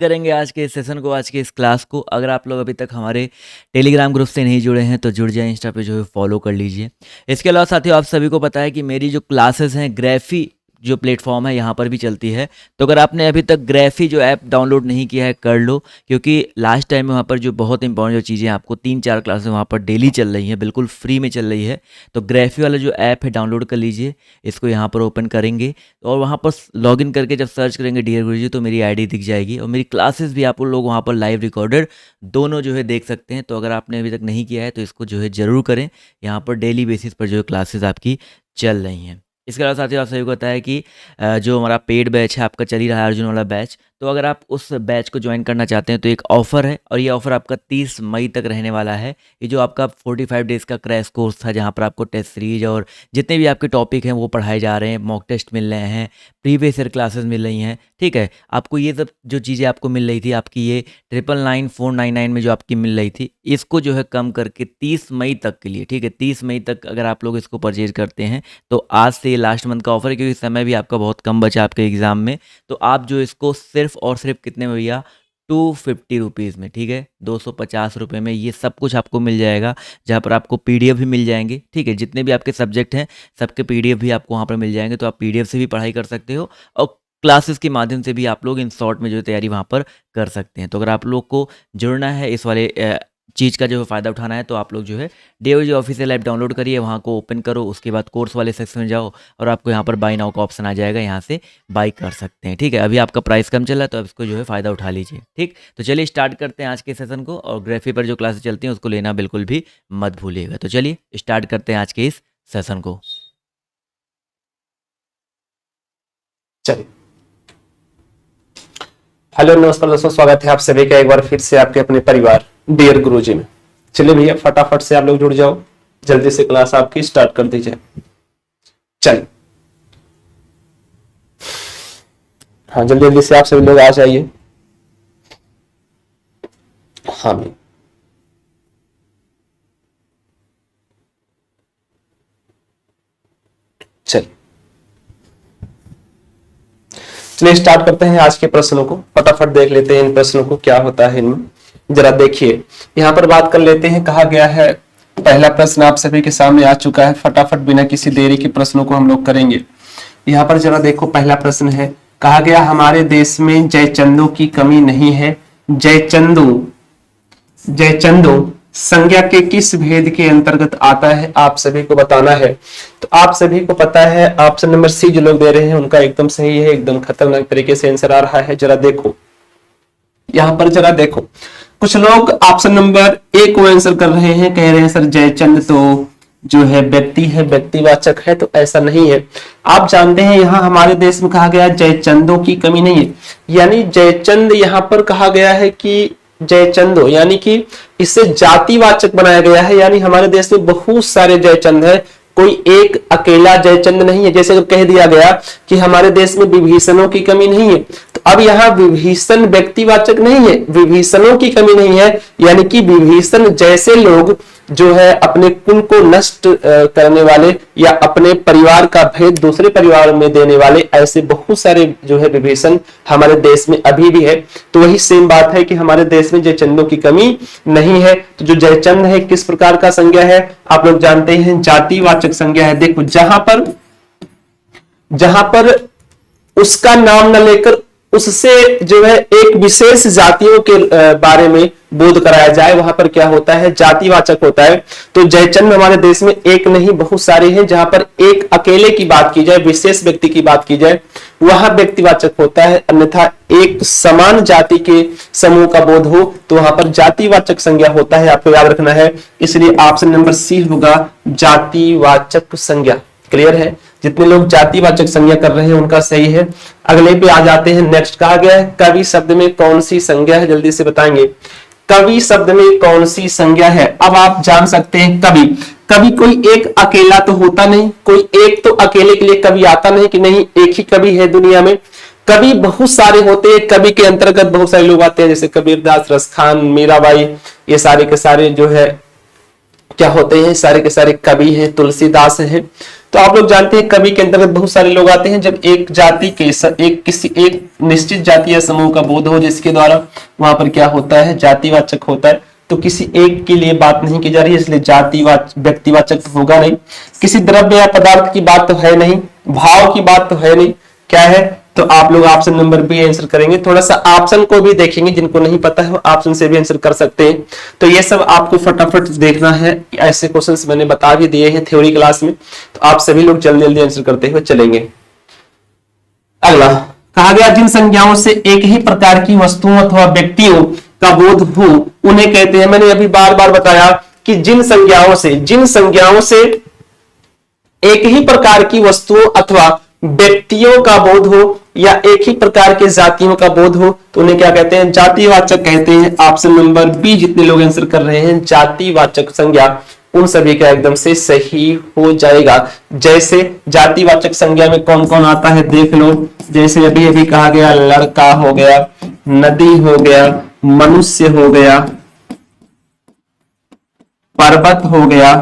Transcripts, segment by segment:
करेंगे आज के इस सेशन को, आज के इस क्लास को। अगर आप लोग अभी तक हमारे टेलीग्राम ग्रुप से नहीं जुड़े हैं तो जुड़ जाएं, इंस्टा पे जो है फॉलो कर लीजिए। इसके अलावा साथियों, आप सभी को पता है कि मेरी जो क्लासेस हैं ग्राफी जो प्लेटफॉर्म है यहाँ पर भी चलती है। तो अगर आपने अभी तक ग्राफी जो ऐप डाउनलोड नहीं किया है कर लो, क्योंकि लास्ट टाइम में वहाँ पर जो बहुत इंपॉर्टेंट जो चीज़ें आपको 3-4 क्लासेस वहाँ पर डेली चल रही हैं, बिल्कुल फ्री में चल रही है। तो ग्राफी वाला जो ऐप है डाउनलोड कर लीजिए, इसको यहाँ पर ओपन करेंगे और वहाँ पर लॉगिन करके जब सर्च करेंगे डियर गुरुजी तो मेरी आईडी दिख जाएगी और मेरी क्लासेस भी आप लोग वहाँ पर लाइव रिकॉर्डेड दोनों जो है देख सकते हैं। तो अगर आपने अभी तक नहीं किया है तो इसको जो है ज़रूर करें। यहाँ पर डेली बेसिस पर जो है क्लासेस आपकी चल रही हैं। इसके अलावा साथियों, आप सभी को पता है कि जो हमारा पेड बैच है आपका चल ही रहा है, अर्जुन वाला बैच। तो अगर आप उस बैच को ज्वाइन करना चाहते हैं तो एक ऑफ़र है और ये ऑफ़र आपका 30 मई तक रहने वाला है। ये जो आपका 45 डेज़ का क्रैश कोर्स था जहाँ पर आपको टेस्ट सीरीज और जितने भी आपके टॉपिक हैं वो पढ़ाए जा रहे हैं, मॉक टेस्ट मिल रहे हैं, प्रीवियस ईयर क्लासेस मिल रही हैं, ठीक है। आपको ये सब जो चीज़ें आपको मिल रही थी, आपकी ये 999,499 में जो आपकी मिल रही थी, इसको जो है कम करके 30 मई तक के लिए, ठीक है, 30 मई तक अगर आप लोग इसको परचेज करते हैं तो आज से ये लास्ट मंथ का ऑफर है, क्योंकि समय भी आपका बहुत कम बचा आपके एग्ज़ाम में। तो आप जो इसको सिर्फ और सिर्फ कितने में भैया, 250 रुपीज़ में, ठीक है, 250 रुपये में ये सब कुछ आपको मिल जाएगा। जहाँ पर आपको पीडीएफ भी मिल जाएंगे, ठीक है, जितने भी आपके सब्जेक्ट हैं सबके पीडीएफ भी आपको वहाँ पर मिल जाएंगे। तो आप पीडीएफ से भी पढ़ाई कर सकते हो और क्लासेस के माध्यम से भी आप लोग इन शॉर्ट में जो है तैयारी वहाँ पर कर सकते हैं। तो अगर आप लोग को जुड़ना है, इस वाले चीज़ का जो है फ़ायदा उठाना है, तो आप लोग जो है DOG ऑफिशियल ऐप डाउनलोड करिए, वहाँ को ओपन करो, उसके बाद कोर्स वाले सेक्शन में जाओ और आपको यहाँ पर बाय नाउ का ऑप्शन आ जाएगा, यहाँ से बाय कर सकते हैं, ठीक है। अभी आपका प्राइस कम चल रहा है तो अब इसको जो है फ़ायदा उठा लीजिए, ठीक। तो चलिए स्टार्ट करते हैं आज के सेशन को, और ग्राफी पर जो क्लासेस चलती हैं उसको लेना बिल्कुल भी मत भूलिएगा। तो चलिए स्टार्ट करते हैं आज के इस सेशन को। चलिए, हेलो नमस्कार दोस्तों, स्वागत है आप सभी का एक बार फिर से आपके अपने परिवार डियर गुरुजी में। चलिए भैया, फटाफट से आप लोग जुड़ जाओ, जल्दी से क्लास आपकी स्टार्ट कर दीजिए। चलिए, हाँ जल्दी जल्दी से आप सभी लोग आ जाइए। हाँ भाई, चलिए चलिए स्टार्ट करते हैं आज के प्रश्नों को। फटाफट देख लेते हैं इन प्रश्नों को, क्या होता है इनमें। जरा देखिए, यहाँ पर बात कर लेते हैं। कहा गया है, पहला प्रश्न आप सभी के सामने आ चुका है। फटाफट बिना किसी देरी के प्रश्नों को हम लोग करेंगे। यहाँ पर जरा देखो, पहला प्रश्न है, कहा गया हमारे देश में जयचंदों की कमी नहीं है। जयचंदो संज्ञा के किस भेद के अंतर्गत आता है, आप सभी को बताना है। तो आप सभी को पता है, ऑप्शन नंबर सी जो लोग दे रहे हैं उनका एकदम सही है, एकदम खतरनाक तरीके से आंसर आ रहा है। जरा देखो, यहाँ पर जरा देखो, कुछ लोग ऑप्शन नंबर ए को आंसर कर रहे हैं, कह रहे हैं सर जयचंद तो जो है व्यक्ति है, व्यक्तिवाचक है। तो ऐसा नहीं है। आप जानते हैं यहाँ हमारे देश में कहा गया जयचंदों की कमी नहीं है, यानी जयचंद यहाँ पर कहा गया है कि जयचंदो, यानी कि इससे जातिवाचक बनाया गया है, यानी हमारे देश में बहुत सारे जयचंद है, कोई एक अकेला जयचंद नहीं है। जैसे कह दिया गया कि हमारे देश में विभीषणों की कमी नहीं है, तो अब यहाँ विभीषण व्यक्तिवाचक नहीं है, विभीषणों की कमी नहीं है, यानी कि विभीषण जैसे लोग जो है अपने कुल को नष्ट करने वाले या अपने परिवार का भेद दूसरे परिवार में देने वाले, ऐसे बहुत सारे जो है विभीषण हमारे देश में अभी भी है। तो वही सेम बात है कि हमारे देश में जयचंदों की कमी नहीं है। तो जो जयचंद है किस प्रकार का संज्ञा है, आप लोग जानते हैं जातिवाचक संज्ञा है। देखो, जहां पर उसका नाम न लेकर उससे जो है एक विशेष जातियों के बारे में बोध कराया जाए, वहां पर क्या होता है, जातिवाचक होता है। तो जयचंद हमारे देश में एक नहीं बहुत सारे हैं। जहां पर एक अकेले की बात की जाए, विशेष व्यक्ति की बात की जाए, वहां व्यक्तिवाचक होता है। अन्यथा एक समान जाति के समूह का बोध हो तो वहां पर जातिवाचक संज्ञा होता है, आपको याद रखना है। इसलिए ऑप्शन नंबर सी होगा जातिवाचक संज्ञा। क्लियर है? जितने लोग जातिवाचक संज्ञा कर रहे हैं उनका सही है। अगले पे आ जाते हैं। नेक्स्ट कहा गया है कवि शब्द में कौन सी संज्ञा है, जल्दी से बताएंगे। कवि शब्द में कौन सी संज्ञा है। अब आप जान सकते हैं, कवि कोई एक अकेला तो होता नहीं, कोई एक तो अकेले के लिए कवि आता नहीं कि नहीं एक ही कवि है दुनिया में। कवि बहुत सारे होते हैं, कवि के अंतर्गत बहुत सारे लोग आते हैं, जैसे कबीरदास, रसखान, मीराबाई, ये सारे के सारे जो है क्या होते हैं, सारे के सारे कवि हैं, तुलसीदास हैं। तो आप लोग जानते हैं कवि के अंतर्गत बहुत सारे लोग आते हैं। जब एक जाति के एक निश्चित जाति या समूह का बोध हो जिसके द्वारा वहां पर क्या होता है, जातिवाचक होता है, तो किसी एक के लिए बात नहीं की जा रही है, इसलिए जातिवाचक व्यक्तिवाचक तो होगा नहीं। किसी द्रव्य या पदार्थ की बात तो है नहीं, भाव की बात तो है नहीं, क्या है, तो आप लोग ऑप्शन नंबर बी आंसर करेंगे। थोड़ा सा ऑप्शन को भी देखेंगे, जिनको नहीं पता है वो ऑप्शन से भी आंसर कर सकते हैं। तो ये सब आपको फटाफट देखना है, ऐसे क्वेश्चंस मैंने बता भी दिए हैं थ्योरी क्लास में, तो आप सभी लोग जल्दी जल्दी आंसर करते हुए चलेंगे। अगला कहा गया, जिन संज्ञाओं से एक ही प्रकार की वस्तुओं अथवा व्यक्तियों का बोध हो उन्हें कहते हैं। मैंने अभी बार बार बताया कि जिन संज्ञाओं से एक ही प्रकार की वस्तुओं अथवा व्यक्तियों का बोध हो या एक ही प्रकार के जातियों का बोध हो तो उन्हें क्या कहते हैं, जातिवाचक कहते हैं। ऑप्शन नंबर बी जितने लोग आंसर कर रहे हैं, जातिवाचक संज्ञा, उन सभी का एकदम से सही हो जाएगा। जैसे जातिवाचक संज्ञा में कौन कौन आता है देख लो, जैसे अभी अभी कहा गया लड़का हो गया, नदी हो गया, मनुष्य हो गया, पर्वत हो गया,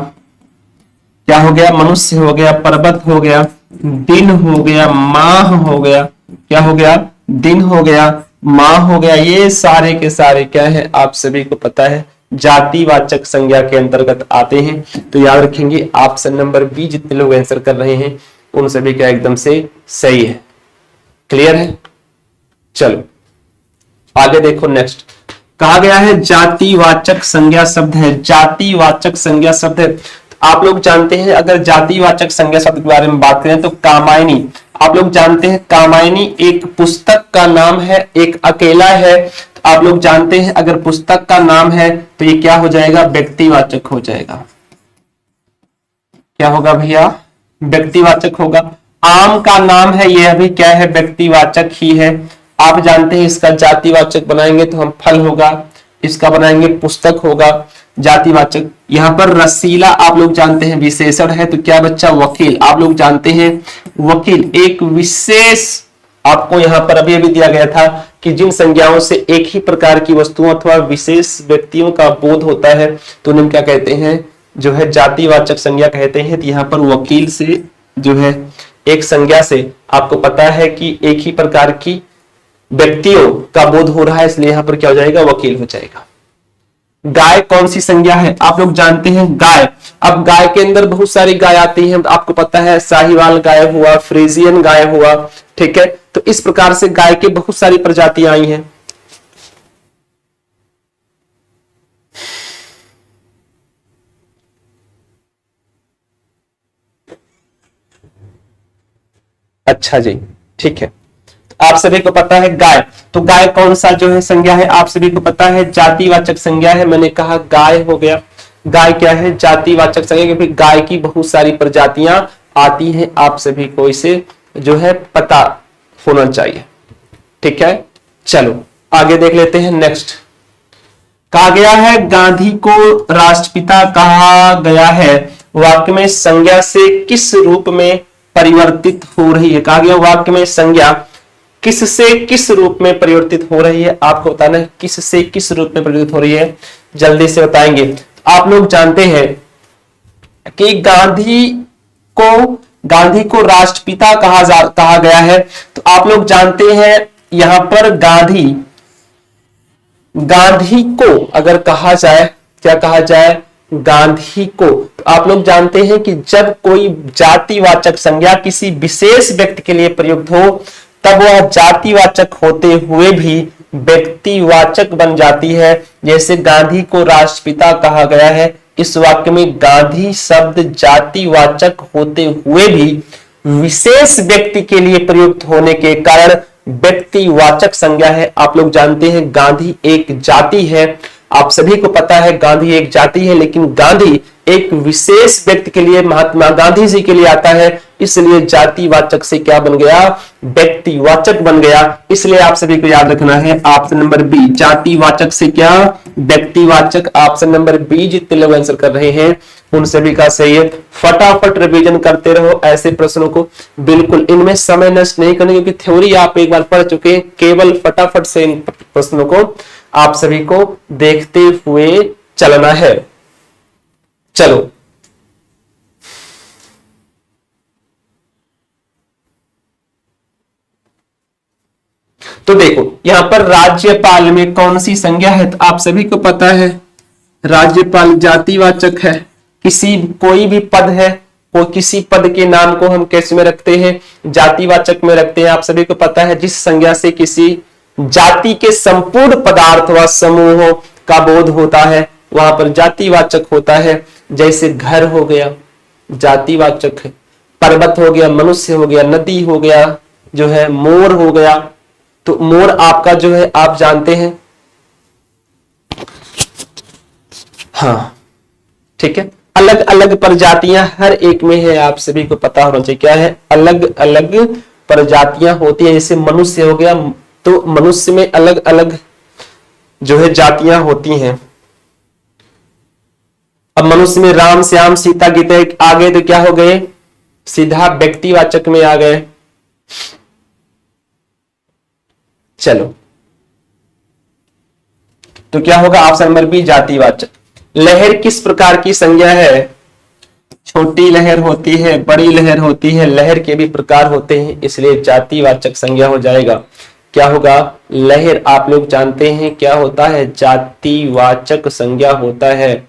क्या हो गया, मनुष्य हो गया, पर्वत हो गया, दिन हो गया, माह हो गया, क्या हो गया, दिन हो गया, माह हो गया। ये सारे के सारे क्या है, आप सभी को पता है जातिवाचक संज्ञा के अंतर्गत आते हैं। तो याद रखेंगे ऑप्शन नंबर बी जितने लोग आंसर कर रहे हैं उन सभी का एकदम से सही है। क्लियर है, चलो आगे देखो। नेक्स्ट कहा गया है जातिवाचक संज्ञा शब्द है, जातिवाचक संज्ञा शब्द है। आप लोग जानते हैं अगर जातिवाचक संज्ञा शब्द के बारे में बात करें तो कामायनी, आप लोग जानते हैं कामायनी एक पुस्तक का नाम है, एक अकेला है। तो आप लोग जानते हैं अगर पुस्तक का नाम है तो ये क्या हो जाएगा, व्यक्तिवाचक हो जाएगा। क्या होगा भैया, व्यक्तिवाचक होगा। आम का नाम है, यह भी क्या है, व्यक्तिवाचक ही है। आप जानते हैं इसका जातिवाचक बनाएंगे तो हम फल होगा, इसका बनाएंगे पुस्तक होगा, जातिवाचक। यहां पर रसीला आप लोग जानते हैं विशेषण है, तो क्या बच्चा, वकील। आप लोग जानते हैं वकील एक विशेष, आपको यहां पर अभी अभी दिया गया था कि जिन संज्ञाओं से एक ही प्रकार की वस्तुओं अथवा विशेष व्यक्तियों का बोध होता है तो उन्हें क्या कहते हैं, जो है जातिवाचक संज्ञा कहते हैं। तो यहाँ पर वकील से जो है एक संज्ञा से आपको पता है कि एक ही प्रकार की व्यक्तियों का बोध हो रहा है, इसलिए यहां पर क्या हो जाएगा, वकील हो जाएगा। गाय कौन सी संज्ञा है, आप लोग जानते हैं गाय। अब गाय के अंदर बहुत सारी गाय आती हैं, आपको पता है साहिवाल गाय हुआ, फ्रीजियन गाय हुआ, ठीक है। तो इस प्रकार से गाय की बहुत सारी प्रजातियां आई हैं। अच्छा जी, ठीक है। आप सभी को पता है गाय, तो गाय कौन सा जो है संज्ञा है, आप सभी को पता है जातिवाचक संज्ञा है। मैंने कहा गाय हो गया, गाय क्या है, जातिवाचक संज्ञा, क्योंकि गाय की बहुत सारी प्रजातियां आती हैं, आप सभी को इसे जो है पता होना चाहिए, ठीक है। चलो आगे देख लेते हैं। नेक्स्ट कहा गया है गांधी को राष्ट्रपिता कहा गया है, वाक्य में संज्ञा से किस रूप में परिवर्तित हो रही है। कहा गया वाक्य में संज्ञा किस से किस रूप में परिवर्तित हो रही है, आपको बताना है किस से किस रूप में परिवर्तित हो रही है, जल्दी से बताएंगे। आप लोग जानते हैं कि गांधी को राष्ट्रपिता कहा गया है। तो आप लोग जानते हैं यहां पर गांधी को अगर कहा जाए, क्या कहा जाए, गांधी को, तो आप लोग जानते हैं कि जब कोई जातिवाचक संज्ञा किसी विशेष व्यक्ति के लिए प्रयुक्त हो तब वह जातिवाचक होते हुए भी व्यक्तिवाचक बन जाती है। जैसे गांधी को राष्ट्रपिता कहा गया है, इस वाक्य में गांधी शब्द जातिवाचक होते हुए भी विशेष व्यक्ति के लिए प्रयुक्त होने के कारण व्यक्तिवाचक संज्ञा है। आप लोग जानते हैं गांधी एक जाति है, आप सभी को पता है गांधी एक जाति है, लेकिन गांधी एक विशेष व्यक्ति के लिए, महात्मा गांधी जी के लिए आता है, इसलिए जातिवाचक से क्या बन गया, व्यक्तिवाचक बन गया। इसलिए आप सभी को याद रखना है ऑप्शन नंबर बी, जातिवाचक से क्या, व्यक्तिवाचक। ऑप्शन नंबर बी जितने लोग आंसर कर रहे हैं उन सभी का सही है। फटाफट रिवीजन करते रहो ऐसे प्रश्नों को, बिल्कुल इनमें समय नष्ट नहीं करने, क्योंकि थ्योरी आप एक बार पढ़ चुके हैं। केवल फटाफट से इन प्रश्नों को आप सभी को देखते हुए चलना है। चलो, तो देखो यहां पर राज्यपाल में कौन सी संज्ञा है, तो आप सभी को पता है राज्यपाल जातिवाचक है। किसी कोई भी पद है, कोई किसी पद के नाम को हम कैसे में रखते हैं, जातिवाचक में रखते हैं। आप सभी को पता है जिस संज्ञा से किसी जाति के संपूर्ण पदार्थ व समूहों का बोध होता है वहां पर जातिवाचक होता है। जैसे घर हो गया जातिवाचक है, पर्वत हो गया, मनुष्य हो गया, नदी हो गया, जो है मोर हो गया। तो मोर आपका जो है आप जानते हैं, हाँ ठीक है, अलग अलग प्रजातियां हर एक में है, आप सभी को पता होना चाहिए क्या है, अलग अलग प्रजातियां होती है। जैसे मनुष्य हो गया, तो मनुष्य में अलग अलग जो है जातियां होती हैं। अब मनुष्य में राम श्याम सीता गीता आ गए तो क्या हो गए, सीधा व्यक्तिवाचक में आ गए। चलो, तो क्या होगा ऑप्शन नंबर बी जातिवाचक। लहर किस प्रकार की संज्ञा है, छोटी लहर होती है, बड़ी लहर होती है, लहर के भी प्रकार होते हैं, इसलिए जातिवाचक संज्ञा हो जाएगा। क्या होगा, लहर आप लोग जानते हैं क्या होता है, जातिवाचक संज्ञा होता है।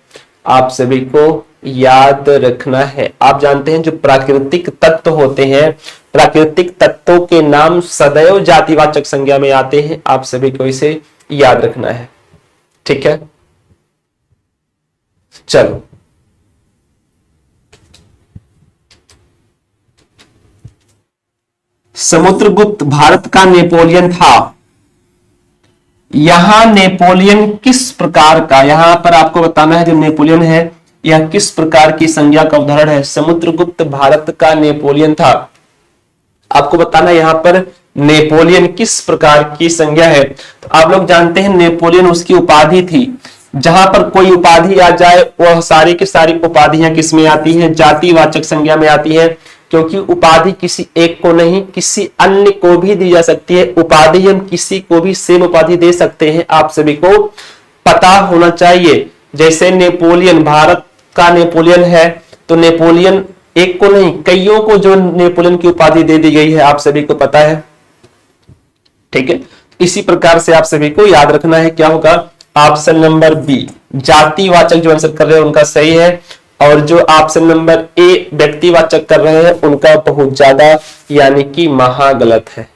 आप सभी को याद रखना है। आप जानते हैं जो प्राकृतिक तत्व होते हैं, प्राकृतिक तत्वों के नाम सदैव जातिवाचक संज्ञा में आते हैं। आप सभी को इसे याद रखना है, ठीक है। चलो, समुद्रगुप्त भारत का नेपोलियन था। यहां नेपोलियन किस प्रकार का, यहां पर आपको बताना है जो नेपोलियन है यह किस प्रकार की संज्ञा का उदाहरण है। समुद्रगुप्त भारत का नेपोलियन था, आपको बताना है यहां पर नेपोलियन किस प्रकार की संज्ञा है। तो आप लोग जानते हैं नेपोलियन उसकी उपाधि थी। जहां पर कोई उपाधि आ जाए वह सारी की सारी उपाधियां किस में आती हैं, जातिवाचक संज्ञा में आती है। क्योंकि उपाधि किसी एक को नहीं किसी अन्य को भी दी जा सकती है। उपाधि हम किसी को भी सेम उपाधि दे सकते हैं, आप सभी को पता होना चाहिए। जैसे नेपोलियन भारत का नेपोलियन है, तो नेपोलियन एक को नहीं कईयों को जो नेपोलियन की उपाधि दे दी गई है, आप सभी को पता है, ठीक है। इसी प्रकार से आप सभी को याद रखना है। क्या होगा, ऑप्शन नंबर बी जातिवाचक जो आंसर कर रहे हैं उनका सही है, और जो ऑप्शन नंबर ए व्यक्तिवाचक कर रहे हैं उनका बहुत ज्यादा यानी कि महा गलत है,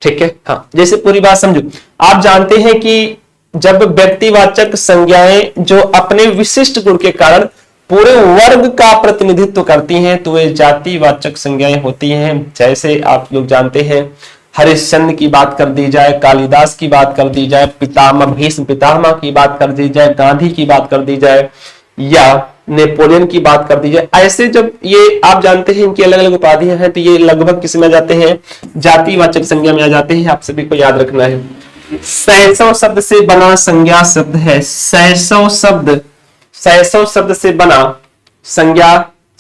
ठीक है। हाँ, जैसे पूरी बात समझो। आप जानते हैं कि जब व्यक्तिवाचक संज्ञाएं जो अपने विशिष्ट गुण के कारण पूरे वर्ग का प्रतिनिधित्व करती हैं तो वे जातिवाचक संज्ञाएं होती हैं। जैसे आप लोग जानते हैं हरिश्चंद्र की बात कर दी जाए, कालिदास की बात कर दी जाए, पितामह भीष्म पितामह की बात कर दी जाए, गांधी की बात कर दी जाए, या नेपोलियन की बात कर दी जाए। ऐसे जब ये आप जानते हैं इनकी अलग अलग उपाधियां हैं तो ये लगभग किस में आ जाते हैं, जातिवाचक संज्ञा में आ जाते हैं। आप सभी को याद रखना है। शैशव शब्द से बना संज्ञा शब्द है। शैशव शब्द से बना संज्ञा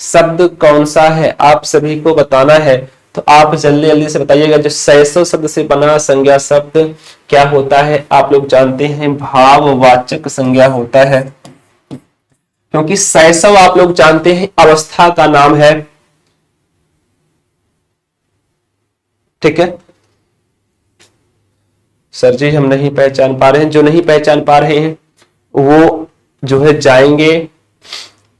शब्द कौन सा है, आप सभी को बताना है। तो आप जल्दी जल्दी से बताइएगा। जो शैशव शब्द से बना संज्ञा शब्द क्या होता है, आप लोग जानते हैं भाववाचक संज्ञा होता है। क्योंकि शैशव आप लोग जानते हैं अवस्था का नाम है, ठीक है। सर जी हम नहीं पहचान पा रहे हैं, जो नहीं पहचान पा रहे हैं वो जो है जाएंगे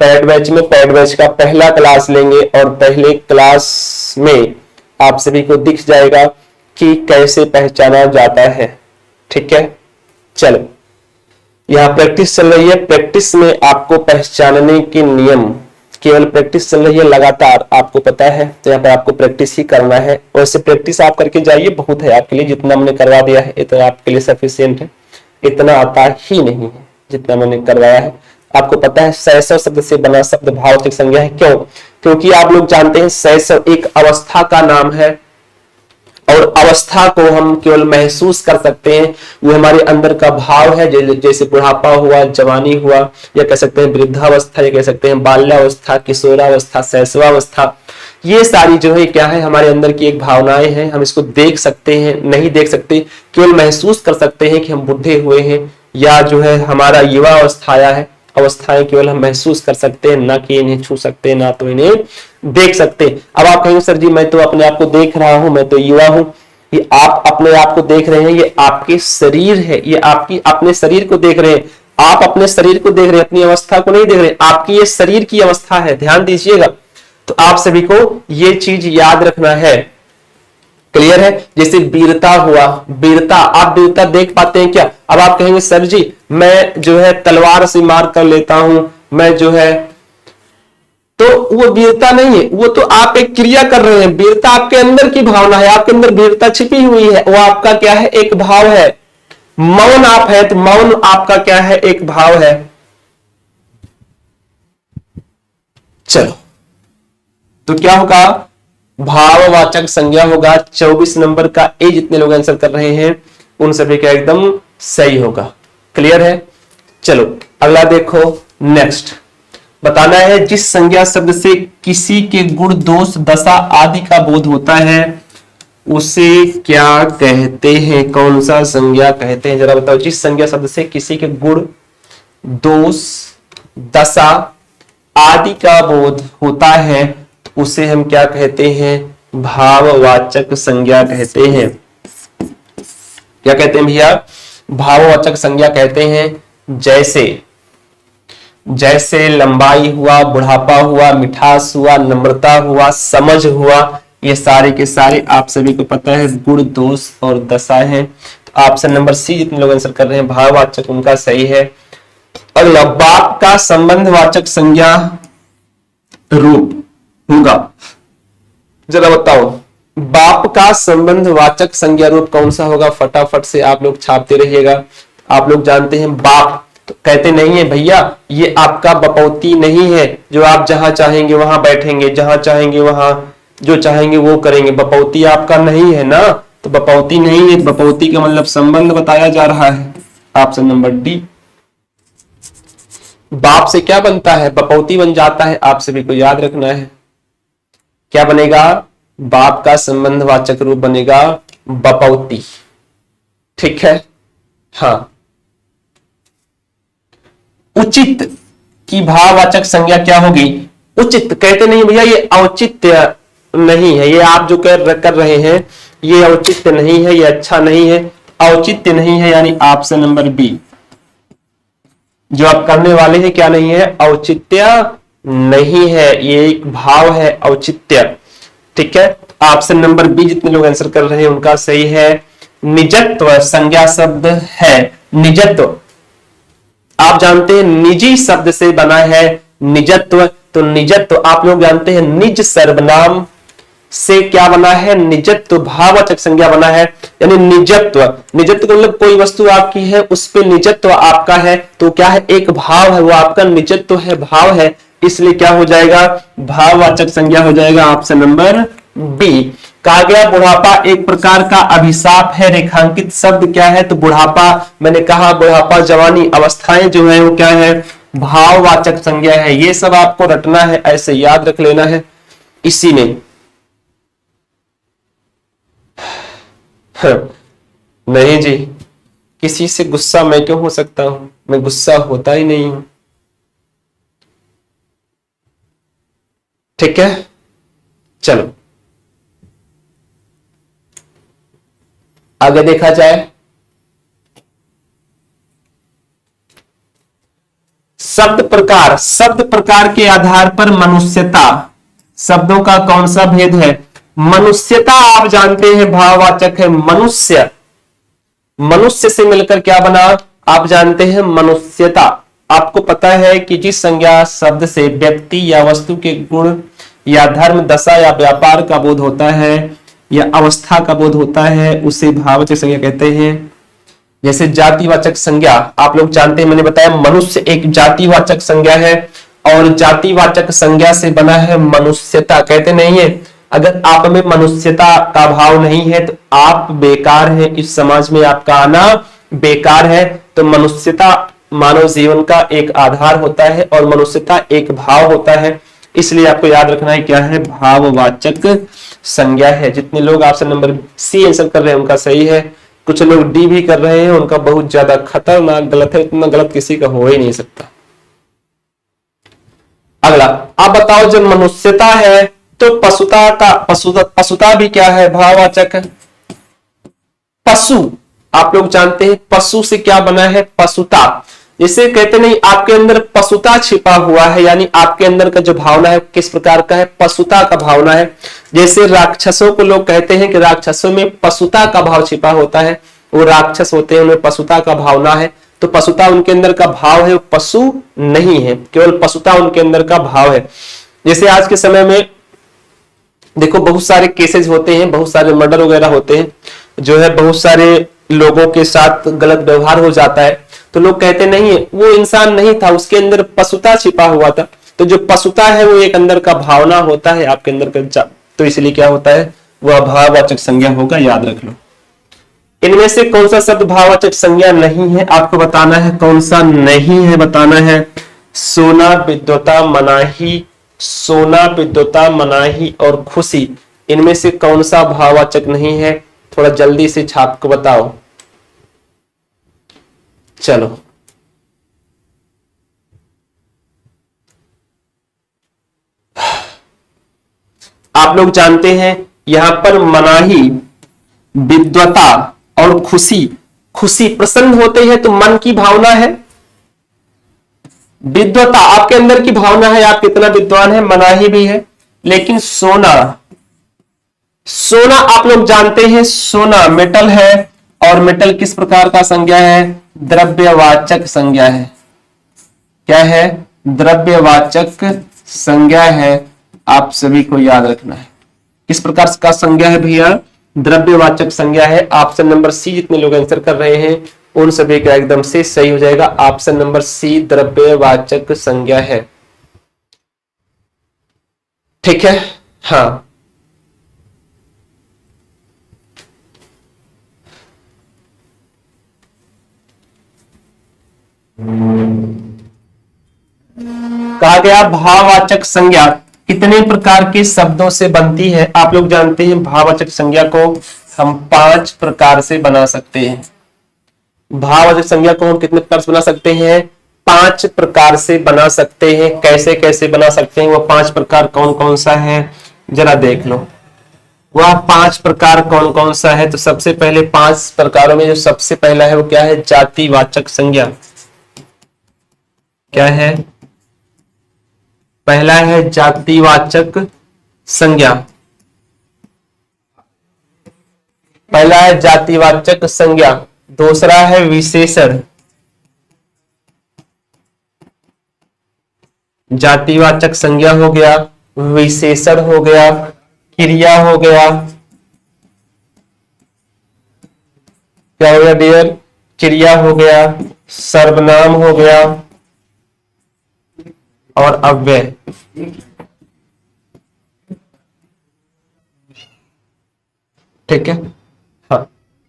पैड बैच में, पैड बैच का पहला क्लास लेंगे और पहले क्लास में आप सभी को दिख जाएगा कि कैसे पहचाना जाता है, ठीक है। चलो, यहाँ प्रैक्टिस चल रही है। प्रैक्टिस में आपको पहचानने के नियम, केवल प्रैक्टिस चल रही है लगातार, आपको पता है, तो यहाँ पर आपको प्रैक्टिस ही करना है। वैसे प्रैक्टिस आप करके जाइए, बहुत है आपके लिए, जितना मैंने करवा दिया है इतना आपके लिए सफिशिएंट है। इतना आता ही नहीं है जितना मैंने करवाया है। आपको पता है शैशव शब्द से बना शब्द भाववाचक संज्ञा है। क्यों? क्योंकि आप लोग जानते हैं शैशव एक अवस्था का नाम है और अवस्था को हम केवल महसूस कर सकते हैं, वो हमारे अंदर का भाव है। जैसे बुढ़ापा हुआ, जवानी हुआ, या कह सकते हैं वृद्धावस्था, या कह सकते हैं बाल्यावस्था, किशोरावस्था, शैशवावस्था, ये सारी जो है क्या है, हमारे अंदर की एक भावनाएं हैं। हम इसको देख सकते हैं, नहीं देख सकते, केवल महसूस कर सकते हैं कि हम बुढ़े हुए हैं या जो है हमारा युवा अवस्था आया है। अवस्थाएं केवल हम महसूस कर सकते हैं, ना कि इन्हें छू सकते हैं, ना तो इन्हें देख सकते। अब आप कहेंगे सर जी मैं तो अपने आप को देख रहा हूं, मैं तो युवा हूं। ये आप अपने आप को देख रहे हैं, ये आपके शरीर है, ये आपकी अपने शरीर को देख रहे हैं। आप अपने शरीर को देख रहे हैं, अपनी अवस्था को नहीं देख रहे। आपकी ये शरीर की अवस्था है, ध्यान दीजिएगा। तो आप सभी को ये चीज याद रखना है। क्लियर है? जैसे वीरता हुआ, वीरता, आप वीरता देख पाते हैं क्या? अब आप कहेंगे सर जी मैं जो है तलवार से मार कर लेता हूं, मैं जो है, तो वो वीरता नहीं है, वो तो आप एक क्रिया कर रहे हैं। वीरता आपके अंदर की भावना है, आपके अंदर वीरता छिपी हुई है, वो आपका क्या है? एक भाव है। मौन आप है तो मौन आपका क्या है? एक भाव है। चलो, तो क्या होगा? भाववाचक संज्ञा होगा। 24 नंबर का ए जितने लोग आंसर कर रहे हैं उन सभी का एकदम सही होगा। क्लियर है? चलो अगला देखो। नेक्स्ट बताना है जिस संज्ञा शब्द से किसी के गुण, दोष, दशा आदि का बोध होता है उसे क्या कहते हैं? कौन सा संज्ञा कहते हैं? जरा बताओ। जिस संज्ञा शब्द से किसी के गुण, दोष, दशा आदि का बोध होता है उसे हम क्या कहते हैं? भाववाचक संज्ञा कहते हैं। क्या कहते हैं भैया? भाववाचक संज्ञा कहते हैं। जैसे लंबाई हुआ, बुढ़ापा हुआ, मिठास हुआ, नम्रता हुआ, समझ हुआ, ये सारे के सारे आप सभी को पता है गुण, दोष और दशा है। तो ऑप्शन नंबर सी जितने लोग आंसर कर रहे हैं भाववाचक, उनका सही है। अगला, बाप का संबंधवाचक संज्ञा रूप होगा। जरा बताओ बाप का संबंधवाचक संज्ञा रूप कौन सा होगा? फटाफट से आप लोग छापते रहिएगा। आप लोग जानते हैं बाप, तो कहते नहीं है भैया ये आपका बपौती नहीं है जो आप जहां चाहेंगे वहां बैठेंगे, जहां चाहेंगे वहां जो चाहेंगे वो करेंगे। बपौती आपका नहीं है ना, तो बपौती नहीं है। बपौती का मतलब संबंध बताया जा रहा है। Option number D. बाप से क्या बनता है? बपौती बन जाता है। आप सभी को याद रखना है क्या बनेगा? बाप का संबंधवाचक रूप बनेगा बपौती। ठीक है? हाँ। उचित की भाववाचक संज्ञा क्या होगी? उचित कहते नहीं भैया ये औचित्य नहीं है, ये आप जो कर रहे हैं ये औचित्य नहीं है, ये अच्छा नहीं है, औचित्य नहीं है, यानी ऑप्शन नंबर बी जो आप करने वाले हैं क्या नहीं है? औचित्य नहीं है, ये एक भाव है औचित्य। ठीक है? ऑप्शन नंबर बी जितने लोग आंसर कर रहे हैं उनका सही है। निजत्व संज्ञा शब्द है। निजत्व आप जानते हैं निजी शब्द से बना है निजत्व। तो निजत्व आप लोग जानते हैं निज सर्वनाम से क्या बना है? निजत्व भाववाचक संज्ञा बना है। यानी निजत्व, निजत्व मतलब कोई वस्तु आपकी है उस पे निजत्व आपका है, तो क्या है? एक भाव है, वो आपका निजत्व है, भाव है, इसलिए क्या हो जाएगा? भाववाचक संज्ञा हो जाएगा। Option number B. कहा गया बुढ़ापा एक प्रकार का अभिशाप है। रेखांकित शब्द क्या है? तो बुढ़ापा, मैंने कहा बुढ़ापा, जवानी, अवस्थाएं जो है वो क्या है? भाववाचक संज्ञा है। ये सब आपको रटना है, ऐसे याद रख लेना है इसी में। नहीं जी, किसी से गुस्सा मैं क्यों हो सकता हूं? मैं गुस्सा होता ही नहीं हूं। ठीक है? चलो आगे देखा जाए। शब्द प्रकार के आधार पर मनुष्यता शब्दों का कौन सा भेद है? मनुष्यता आप जानते हैं भाववाचक है। मनुष्य, मनुष्य से मिलकर क्या बना? आप जानते हैं मनुष्यता। आपको पता है कि जिस संज्ञा शब्द से व्यक्ति या वस्तु के गुण या धर्म, दशा या व्यापार का बोध होता है या अवस्था का बोध होता है उसे भाववाचक संज्ञा कहते हैं। जैसे जातिवाचक संज्ञा आप लोग जानते हैं, मैंने बताया मनुष्य एक जातिवाचक संज्ञा है और जातिवाचक संज्ञा से बना है मनुष्यता। कहते नहीं है अगर आप में मनुष्यता का भाव नहीं है तो आप बेकार हैं, इस समाज में आपका आना बेकार है। तो मनुष्यता मानव जीवन का एक आधार होता है और मनुष्यता एक भाव होता है, इसलिए आपको याद रखना है क्या है? भाववाचक संज्ञा है। जितने लोग ऑप्शन नंबर सी आंसर कर रहे हैं उनका सही है। कुछ लोग डी भी कर रहे हैं, उनका बहुत ज्यादा खतरनाक गलत है। इतना गलत किसी का हो ही नहीं सकता। अगला, आप बताओ जब मनुष्यता है तो पशुता भी क्या है? भाववाचक। पशु, आप लोग जानते हैं पशु से क्या बना है? पशुता। जिसे कहते नहीं आपके अंदर पशुता छिपा हुआ है, यानी आपके अंदर का जो भावना है किस प्रकार का है? पशुता का भावना है। जैसे राक्षसों को लोग कहते हैं कि राक्षसों में पशुता का भाव छिपा होता है, वो राक्षस होते हैं, उनमें पशुता का भावना है। तो पशुता उनके अंदर का भाव है, पशु नहीं है, केवल पशुता उनके अंदर का भाव है। जैसे आज के समय में देखो बहुत सारे केसेस होते हैं, बहुत सारे मर्डर वगैरह होते हैं, जो है बहुत सारे लोगों के साथ गलत व्यवहार हो जाता है, तो लोग कहते नहीं है वो इंसान नहीं था, उसके अंदर पशुता छिपा हुआ था। तो जो पशुता है वो एक अंदर का भावना होता है आपके अंदर का, तो इसलिए क्या होता है? वह भाववाचक संज्ञा होगा, याद रख लो। इनमें से कौन सा शब्द भाववाचक संज्ञा नहीं है? आपको बताना है कौन सा नहीं है, बताना है। सोना, विद्वता, मनाही, सोना, विद्वता, मनाही और खुशी, इनमें से कौन सा भाववाचक नहीं है? थोड़ा जल्दी से छाप को बताओ। चलो, आप लोग जानते हैं यहां पर मनाही, विद्वता और खुशी। खुशी, प्रसन्न होते हैं तो मन की भावना है। विद्वता आपके अंदर की भावना है, आप कितना विद्वान है, मनाही भी है। लेकिन सोना, सोना आप लोग जानते हैं सोना मेटल है, और मेटल किस प्रकार का संज्ञा है? द्रव्यवाचक संज्ञा है। क्या है? द्रव्यवाचक संज्ञा है। आप सभी को याद रखना है किस प्रकार का संज्ञा है भैया? द्रव्यवाचक संज्ञा है। ऑप्शन नंबर सी, जितने लोग आंसर कर रहे हैं उन सभी का एकदम से सही हो जाएगा। ऑप्शन नंबर सी द्रव्यवाचक संज्ञा है। ठीक है, हाँ। कहा गया भाववाचक संज्ञा कितने प्रकार के शब्दों से बनती है? आप लोग जानते हैं भाववाचक संज्ञा को हम 5 प्रकार से बना सकते हैं। भाववाचक संज्ञा को हम कितने प्रकार से बना सकते हैं? 5 प्रकार से बना सकते हैं। कैसे कैसे बना सकते हैं? वो 5 प्रकार कौन कौन सा है जरा देख लो। वह 5 प्रकार कौन कौन सा है? तो सबसे पहले 5 प्रकारों में जो सबसे पहला है वो क्या है? जातिवाचक संज्ञा। क्या है? पहला है जातिवाचक संज्ञा। पहला है जातिवाचक संज्ञा। दूसरा है विशेषण। जातिवाचक संज्ञा हो गया, विशेषण हो गया, क्रिया हो गया। क्या हो गया डियर? क्रिया हो गया, सर्वनाम हो गया और अव्यय। ठीक है, हाँ।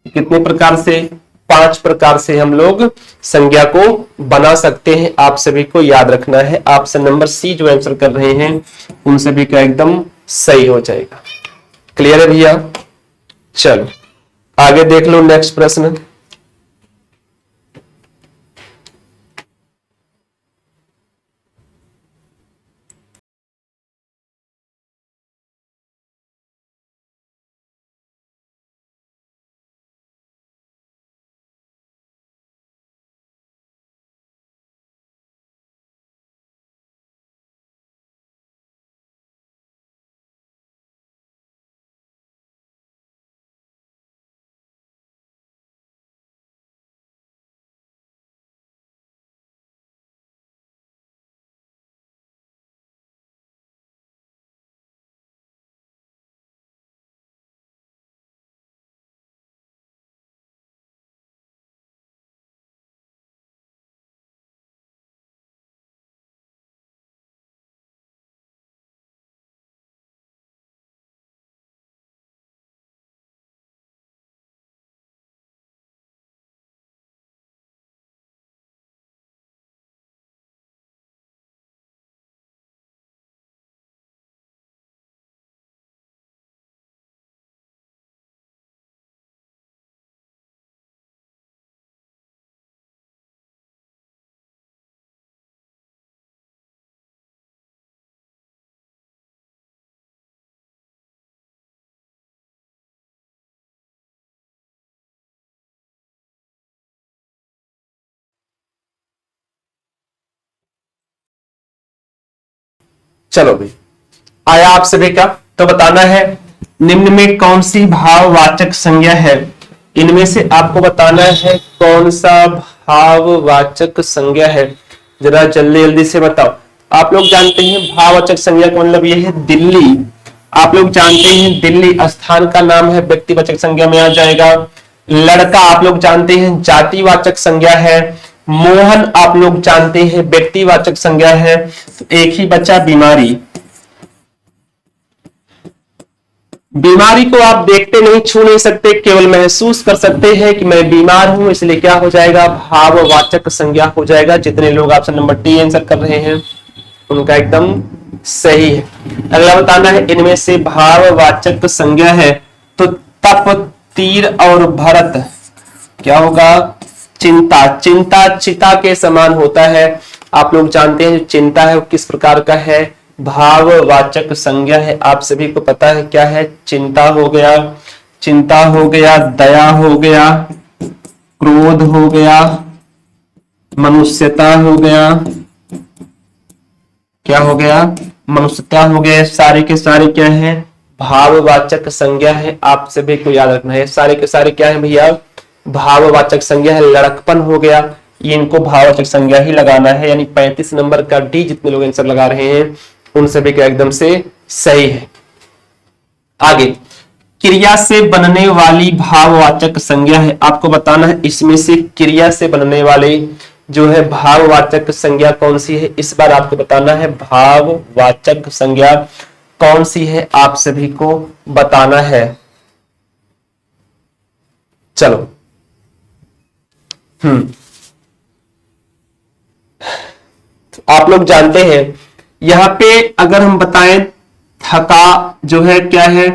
कितने प्रकार से? 5 प्रकार से हम लोग संज्ञा को बना सकते हैं। आप सभी को याद रखना है। ऑप्शन नंबर सी जो आंसर कर रहे हैं उन सभी का एकदम सही हो जाएगा। क्लियर है भैया? चलो आगे देख लो नेक्स्ट प्रश्न। चलो भाई, आया आप सभी का। तो बताना है निम्न में कौन सी भाववाचक संज्ञा है, इनमें से आपको बताना है कौन सा भाववाचक संज्ञा है, जरा जल्दी जल्दी से बताओ। आप लोग जानते हैं भाववाचक संज्ञा का मतलब यह है दिल्ली। आप लोग जानते हैं दिल्ली स्थान का नाम है, व्यक्तिवाचक संज्ञा में आ जाएगा। लड़का आप लोग जानते हैं जातिवाचक संज्ञा है। मोहन आप लोग जानते हैं व्यक्तिवाचक संज्ञा है। तो एक ही बचा बीमारी। बीमारी को आप देखते नहीं, छू नहीं सकते, केवल महसूस कर सकते हैं कि मैं बीमार हूं, इसलिए क्या हो जाएगा, भाववाचक संज्ञा हो जाएगा। जितने लोग ऑप्शन नंबर डी आंसर कर रहे हैं उनका एकदम सही है। अगला बताना है इनमें से भाववाचक संज्ञा है, तो तप, तीर और भरत क्या होगा, चिंता। चिंता चिता के समान होता है। आप लोग जानते हैं जो चिंता है वो किस प्रकार का है, भाववाचक संज्ञा है। आप सभी को पता है क्या है, चिंता हो गया, चिंता हो गया, दया हो गया, क्रोध हो गया, मनुष्यता हो गया, क्या हो गया, मनुष्यता हो गया। सारे के सारे क्या है, भाववाचक संज्ञा है। आप सभी को याद रखना है सारे के सारे क्या है भैया, भाववाचक संज्ञा है। लड़कपन हो गया, ये इनको भाववाचक संज्ञा ही लगाना है, यानी 35 नंबर का डी जितने लोग आंसर लगा रहे हैं उन सभी का एकदम से सही है। आगे क्रिया से बनने वाली भाववाचक संज्ञा है, आपको बताना है इसमें से क्रिया से बनने वाली जो है भाववाचक संज्ञा कौन सी है। इस बार आपको बताना है भाववाचक संज्ञा कौन सी है, आप सभी को बताना है। चलो तो आप लोग जानते हैं यहां पे अगर हम बताएं थका जो है क्या है,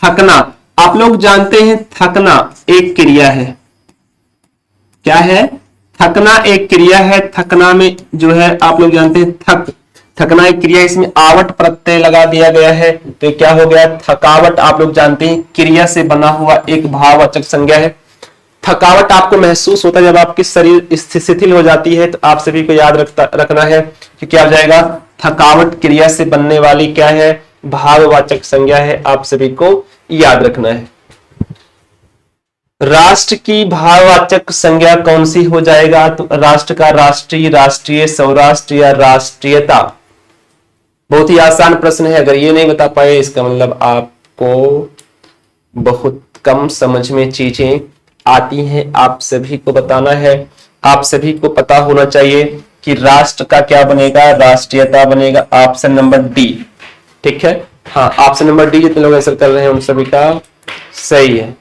थकना। आप लोग जानते हैं थकना एक क्रिया है, क्या है, थकना एक क्रिया है। थकना में जो है आप लोग जानते हैं थकना एक क्रिया, इसमें आवट प्रत्यय लगा दिया गया है तो क्या हो गया, थकावट। आप लोग जानते हैं क्रिया से बना हुआ एक भाववाचक संज्ञा है। थकावट आपको महसूस होता है जब आपकी शरीर शिथिल हो जाती है, तो आप सभी को याद रखना है कि क्या हो जाएगा, थकावट क्रिया से बनने वाली क्या है, भाववाचक संज्ञा है। आप सभी को याद रखना है। राष्ट्र की भाववाचक संज्ञा कौन सी हो जाएगा, तो राष्ट्र का राष्ट्रीय, राष्ट्रीय, सौराष्ट्र या राष्ट्रीयता। बहुत ही आसान प्रश्न है, अगर ये नहीं बता पाए इसका मतलब आपको बहुत कम समझ में चीजें आती हैं। आप सभी को बताना है, आप सभी को पता होना चाहिए कि राष्ट्र का क्या बनेगा, राष्ट्रीयता बनेगा। ऑप्शन नंबर डी, ठीक है। हाँ, ऑप्शन नंबर डी जितने लोग आंसर कर रहे हैं उन सभी का सही है।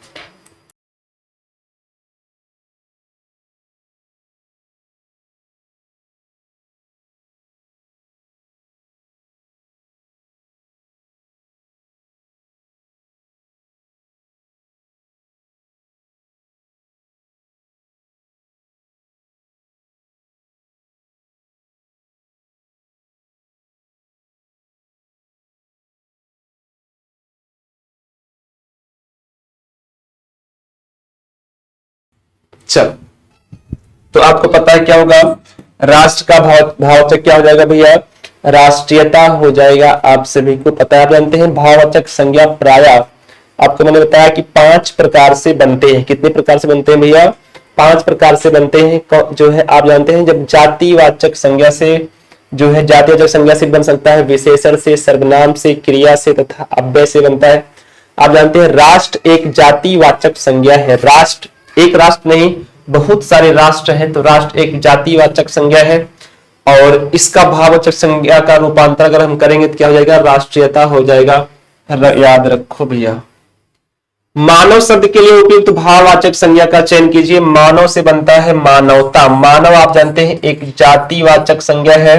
चल, तो आपको पता है क्या होगा, राष्ट्र का भाववाचक क्या हो जाएगा भैया, राष्ट्रीयता हो जाएगा। आप सभी को पता है, आप जानते हैं भाववाचक संज्ञा प्राय आपको मैंने बताया कि 5 प्रकार से बनते हैं। कितने प्रकार से बनते हैं भैया, 5 प्रकार से बनते हैं। जो है आप जानते हैं जब जातिवाचक संज्ञा से जो है, जातिवाचक संज्ञा से बन सकता है, विशेषण से, सर्वनाम से, क्रिया से तथा अव्यय से बनता है। आप जानते हैं राष्ट्र एक जातिवाचक संज्ञा है। राष्ट्र, एक राष्ट्र नहीं, बहुत सारे राष्ट्र हैं, तो राष्ट्र एक जातिवाचक संज्ञा है। और इसका भाववाचक संज्ञा का रूपांतर अगर हम करेंगे तो क्या हो जाएगा, राष्ट्रीयता हो जाएगा। याद रखो भैया। मानव शब्द के लिए उपयुक्त भाववाचक संज्ञा का चयन कीजिए। मानव से बनता है मानवता। मानव आप जानते हैं एक जातिवाचक संज्ञा है,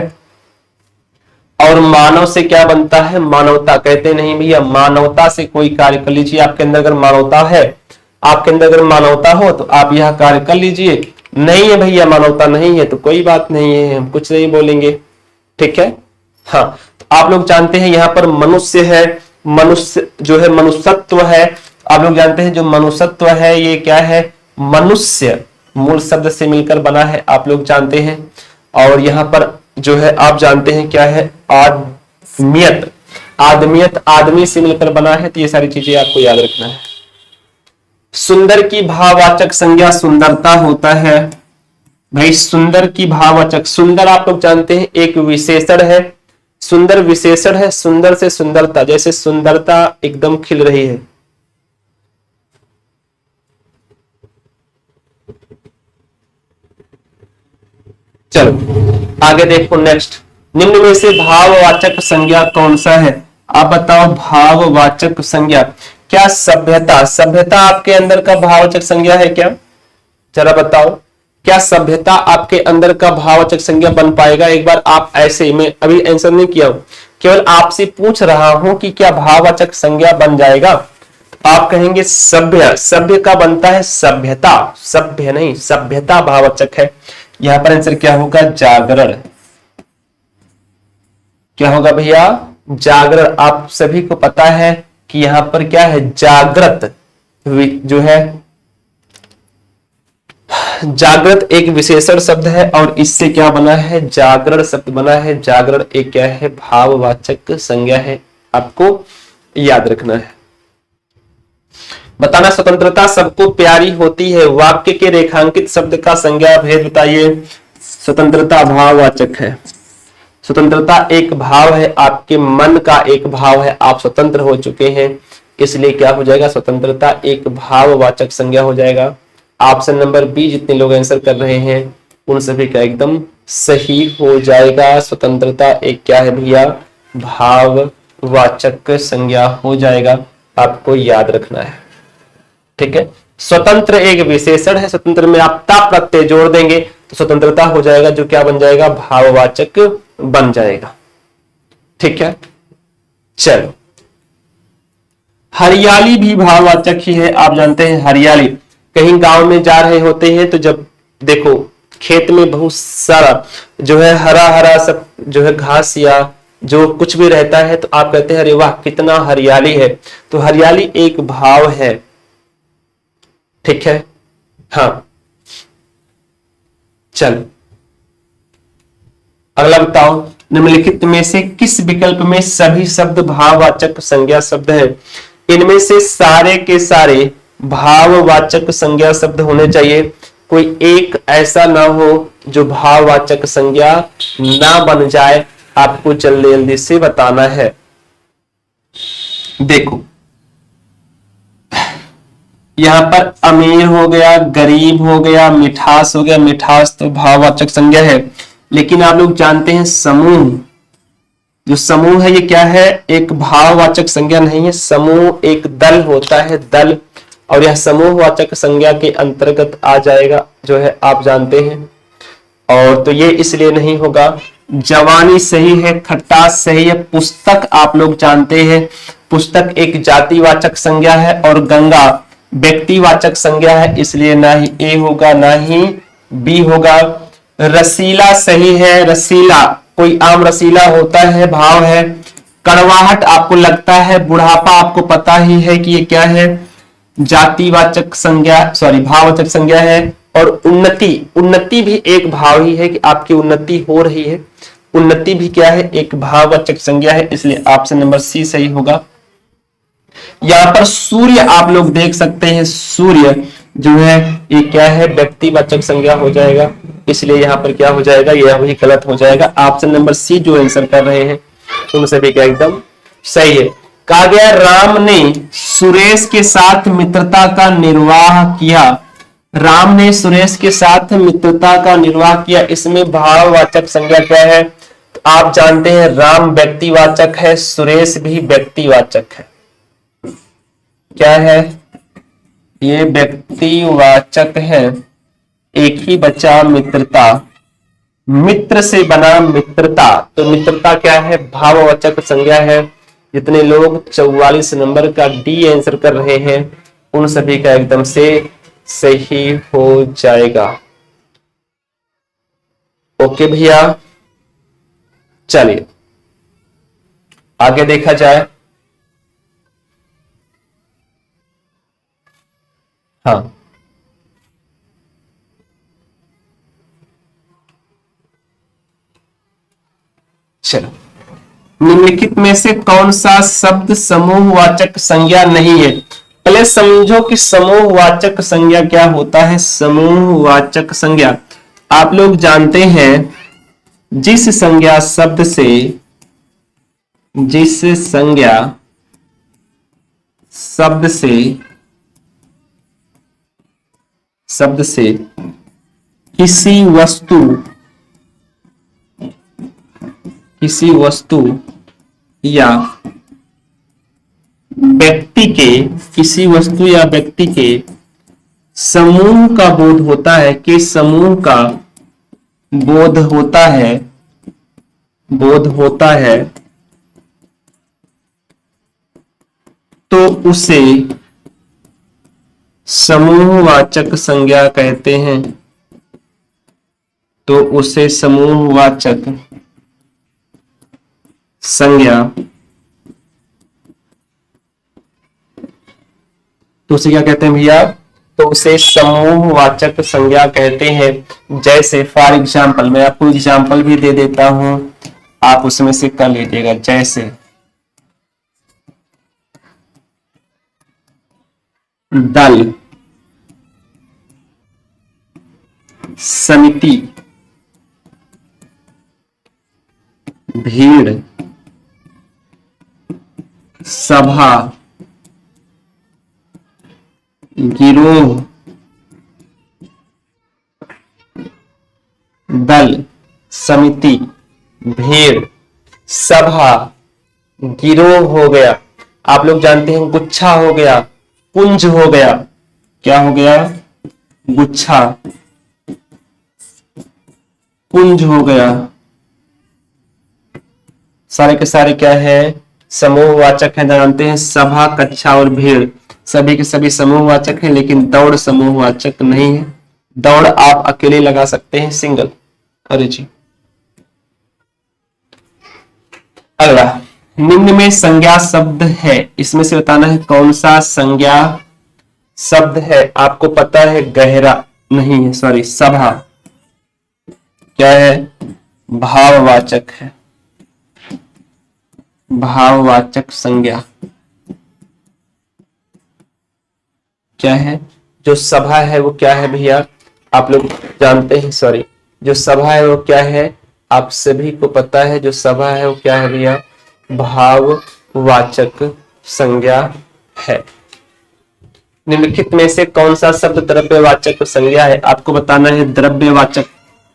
और मानव से क्या बनता है, मानवता। कहते नहीं भैया मानवता से कोई कार्य कर लीजिए। आपके अंदर अगर मानवता है, आपके अंदर अगर मानवता हो तो आप यह कार्य कर लीजिए। नहीं है भैया मानवता नहीं है तो कोई बात नहीं है, हम कुछ नहीं बोलेंगे, ठीक है। हाँ, तो आप लोग जानते हैं यहाँ पर मनुष्य है, मनुष्य जो है मनुष्यत्व है। आप लोग जानते हैं जो मनुष्यत्व है ये क्या है, मनुष्य मूल शब्द से मिलकर बना है, आप लोग जानते हैं। और यहाँ पर जो है आप जानते हैं क्या है, मियत, आदमियत, आदमी से मिलकर बना है, तो ये सारी चीजें आपको याद रखना है। सुंदर की भाववाचक संज्ञा सुंदरता होता है। भाई सुंदर की भाववाचक, सुंदर आप लोग जानते हैं एक विशेषण है, सुंदर विशेषण है, सुंदर से सुंदरता, जैसे सुंदरता एकदम खिल रही है। चलो आगे देखो नेक्स्ट, निम्न में से भाववाचक संज्ञा कौन सा है? आप बताओ भाववाचक संज्ञा। क्या सभ्यता, सभ्यता आपके अंदर का भाववाचक संज्ञा है क्या? जरा बताओ, क्या सभ्यता आपके अंदर का भाववाचक संज्ञा बन पाएगा? एक बार आप ऐसे, मैं अभी आंसर नहीं किया हूं, केवल आपसे पूछ रहा हूं कि क्या भाववाचक संज्ञा बन जाएगा? तो आप कहेंगे सभ्य, सभ्य का बनता है सभ्यता, सभ्य नहीं, सभ्यता भाववाचक है। यहां पर आंसर क्या होगा? जागरण। क्या होगा भैया? जागरण। आप सभी को पता है कि यहां पर क्या है? जागृत जो है, जागृत एक विशेषण शब्द है और इससे क्या बना है? जागरण शब्द बना है। जागरण एक क्या है? भाववाचक संज्ञा है, आपको याद रखना है। बताना, स्वतंत्रता सबको प्यारी होती है, वाक्य के रेखांकित शब्द का संज्ञा भेद बताइए। स्वतंत्रता भाववाचक है, स्वतंत्रता एक भाव है, आपके मन का एक भाव है, आप स्वतंत्र हो चुके हैं, इसलिए क्या हो जाएगा? स्वतंत्रता एक भाववाचक संज्ञा हो जाएगा। ऑप्शन नंबर बी जितने लोग आंसर कर रहे हैं उन सभी का एकदम सही हो जाएगा। स्वतंत्रता एक क्या है भैया? भाववाचक संज्ञा हो जाएगा, आपको याद रखना है। ठीक है, स्वतंत्र एक विशेषण है, स्वतंत्र में आप ता प्रत्यय जोड़ देंगे तो स्वतंत्रता हो जाएगा, जो क्या बन जाएगा? भाववाचक बन जाएगा। ठीक है, चलो हरियाली भी भाववाचक ही है, आप जानते हैं। हरियाली, कहीं गांव में जा रहे होते हैं तो जब देखो खेत में बहुत सारा जो है हरा हरा सब जो है घास या जो कुछ भी रहता है तो आप कहते हैं अरे वाह कितना हरियाली है, तो हरियाली एक भाव है। ठीक है, हाँ चल अगला बताओ, निम्नलिखित में से किस विकल्प में सभी शब्द भाववाचक संज्ञा शब्द है? इनमें से सारे के सारे भाववाचक संज्ञा शब्द होने चाहिए, कोई एक ऐसा ना हो जो भाववाचक संज्ञा ना बन जाए, आपको जल्दी जल्दी से बताना है। देखो यहां पर अमीर हो गया, गरीब हो गया, मिठास हो गया, मिठास तो भाववाचक संज्ञा है, लेकिन आप लोग जानते हैं समूह, जो समूह है ये क्या है? एक भाववाचक संज्ञा नहीं है, समूह एक दल होता है, दल, और यह समूहवाचक संज्ञा के अंतर्गत आ जाएगा, जो है आप जानते हैं। और तो ये इसलिए नहीं होगा। जवानी सही है, खट्टास सही है, पुस्तक आप लोग जानते हैं, पुस्तक एक जातिवाचक संज्ञा है और गंगा व्यक्तिवाचक संज्ञा है, इसलिए ना ही ए होगा ना ही बी होगा। रसीला सही है, रसीला कोई आम रसीला होता है, भाव है। कड़वाहट आपको लगता है, बुढ़ापा आपको पता ही है कि ये क्या है? जातिवाचक संज्ञा, सॉरी भाववाचक संज्ञा है। और उन्नति, उन्नति भी एक भाव ही है कि आपकी उन्नति हो रही है, उन्नति भी क्या है? एक भाववाचक संज्ञा है, इसलिए ऑप्शन नंबर सी सही होगा। यहां पर सूर्य आप लोग देख सकते हैं, सूर्य जो है ये क्या है? व्यक्तिवाचक संज्ञा हो जाएगा, इसलिए यहां पर क्या हो जाएगा? यह भी गलत हो जाएगा। ऑप्शन नंबर सी जो आंसर कर रहे हैं उन सभी का एकदम सही है। कहा गया राम ने सुरेश के साथ मित्रता का निर्वाह किया, राम ने सुरेश के साथ मित्रता का निर्वाह किया, इसमें भाववाचक संज्ञा क्या है? तो आप जानते हैं राम व्यक्तिवाचक है, सुरेश भी व्यक्तिवाचक है। क्या है? ये व्यक्तिवाचक है। एक ही बचा मित्रता, मित्र से बना मित्रता, तो मित्रता क्या है? भाववाचक संज्ञा है। जितने लोग 44 नंबर का डी आंसर कर रहे हैं उन सभी का एकदम से सही हो जाएगा। ओके भैया, चलिए आगे देखा जाए। हाँ चलो निम्नलिखित में से कौन सा शब्द समूहवाचक संज्ञा नहीं है? पहले समझो कि समूहवाचक संज्ञा क्या होता है। समूहवाचक संज्ञा आप लोग जानते हैं, जिस संज्ञा शब्द से, जिस संज्ञा शब्द से, शब्द से किसी वस्तु, किसी वस्तु या व्यक्ति के, किसी वस्तु या व्यक्ति के समूह का बोध होता है, कि समूह का बोध होता है, बोध होता है, तो उसे समूहवाचक संज्ञा कहते हैं। तो उसे समूहवाचक संज्ञा, तो उसे क्या कहते हैं भैया? तो उसे समूहवाचक संज्ञा कहते हैं। जैसे फॉर एग्जाम्पल, मैं आपको एग्जाम्पल भी दे देता हूं, आप उसमें से कर लीजिएगा। जैसे दल, समिति, भीड़, सभा, गिरोह, दल, समिति, भीड़, सभा, गिरोह हो गया। आप लोग जानते हैं गुच्छा हो गया, पुंज हो गया। क्या हो गया? गुच्छा, पुंज हो गया। सारे के सारे क्या है? समूहवाचक है। जानते हैं सभा, कक्षा और भीड़ सभी के सभी समूहवाचक हैं, लेकिन दौड़ समूहवाचक नहीं है। दौड़ आप अकेले लगा सकते हैं, सिंगल। अरे जी, अगला, निम्न में संज्ञा शब्द है, इसमें से बताना है कौन सा संज्ञा शब्द है। आपको पता है गहरा, नहीं है, सॉरी, सभा क्या है? भाववाचक है, भाववाचक संज्ञा क्या है? जो सभा है वो क्या है भैया? आप लोग जानते हैं, सॉरी, जो सभा है वो क्या है? आप सभी को पता है जो सभा है वो क्या है भैया? भाववाचक संज्ञा है। निम्नलिखित में से कौन सा शब्द द्रव्यवाचक संज्ञा है? आपको बताना है द्रव्यवाचक।